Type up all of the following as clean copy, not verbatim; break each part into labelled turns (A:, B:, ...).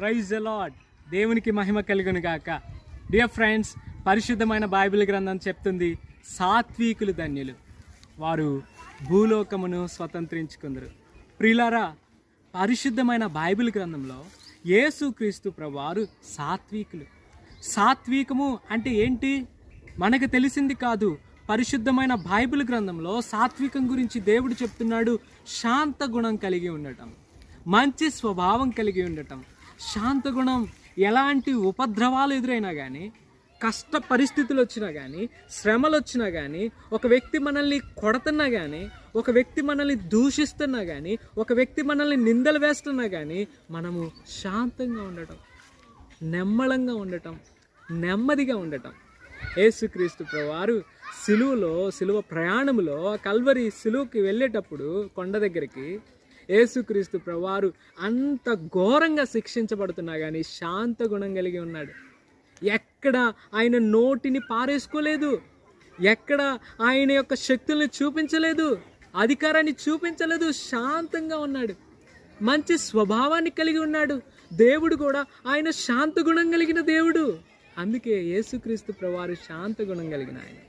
A: Praise the lord. దేవునికి మహిమ కలుగును గాక. డియర్ ఫ్రెండ్స్, పరిశుద్ధమైన బైబిల్ గ్రంథం చెప్తుంది, సాత్వికులు ధన్యులు, వారు భూలోకమును స్వతంత్రించుకుందరు. ప్రియులారా, పరిశుద్ధమైన బైబిల్ గ్రంథంలో యేసుక్రీస్తు ప్రభువారు సాత్వికులు. సాత్వికము అంటే ఏంటి మనకు తెలిసింది కాదు. పరిశుద్ధమైన బైబిల్ గ్రంథంలో సాత్వికం గురించి దేవుడు చెప్తున్నాడు. శాంత గుణం కలిగి ఉండటం, మంచి స్వభావం కలిగి ఉండటం. శాంత గుణం ఎలాంటి ఉపద్రవాలు ఎదురైనా కానీ, కష్ట పరిస్థితులు వచ్చినా కానీ, శ్రమలు వచ్చినా కానీ, ఒక వ్యక్తి మనల్ని కొడుతున్నా కానీ, ఒక వ్యక్తి మనల్ని దూషిస్తున్నా కానీ, ఒక వ్యక్తి మనల్ని నిందలు వేస్తున్నా కానీ, మనము శాంతంగా ఉండటం, నెమ్మళంగా ఉండటం, నెమ్మదిగా ఉండటం. యేసుక్రీస్తు ప్రభువారు సిలువ ప్రయాణములో కల్వరి సిలువకి వెళ్ళేటప్పుడు కొండ దగ్గరికి యేసుక్రీస్తు ప్రభువారు అంత ఘోరంగా శిక్షించబడుతున్నా కానీ శాంత గుణం కలిగి ఉన్నాడు. ఎక్కడ ఆయన నోటిని పారేసుకోలేదు, ఎక్కడ ఆయన యొక్క శక్తుల్ని చూపించలేదు, అధికారాన్ని చూపించలేదు. శాంతంగా ఉన్నాడు, మంచి స్వభావాన్ని కలిగి ఉన్నాడు. దేవుడు కూడా ఆయన శాంత గుణం కలిగిన దేవుడు. అందుకే యేసుక్రీస్తు ప్రభువారు శాంత గుణం కలిగిన ఆయన.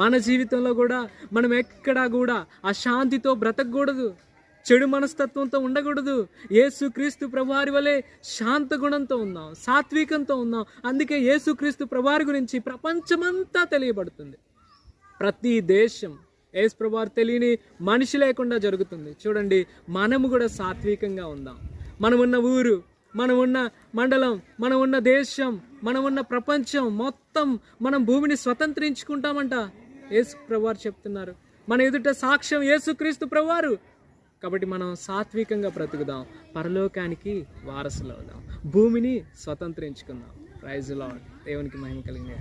A: మన జీవితంలో కూడా మనం ఎక్కడా కూడా అశాంతితో బ్రతకూడదు, చెడు మనస్తత్వంతో ఉండకూడదు. యేసుక్రీస్తు ప్రభువారి వలె శాంత గుణంతో ఉందాం, సాత్వికంతో ఉందాం. అందుకే యేసుక్రీస్తు ప్రభువారి గురించి ప్రపంచమంతా తెలియబడుతుంది. ప్రతి దేశం యేసు ప్రభువారు తెలియని మనిషి లేకుండా జరుగుతుంది. చూడండి, మనము కూడా సాత్వికంగా ఉందాం. మనమున్న ఊరు, మనమున్న మండలం, మనమున్న దేశం, మనమున్న ప్రపంచం మొత్తం మనం భూమిని స్వతంత్రించుకుంటామంట. యేసు ప్రభువారు చెప్తున్నారు. మన ఎదుట సాక్ష్యం యేసుక్రీస్తు ప్రభువారు. కాబట్టి మనం సాత్వికంగా బ్రతుకుదాం, పరలోకానికి వారసులు అవుదాం, భూమిని స్వతంత్రించుకుందాం. Praise the lord. దేవునికి మహిమ కలిగిన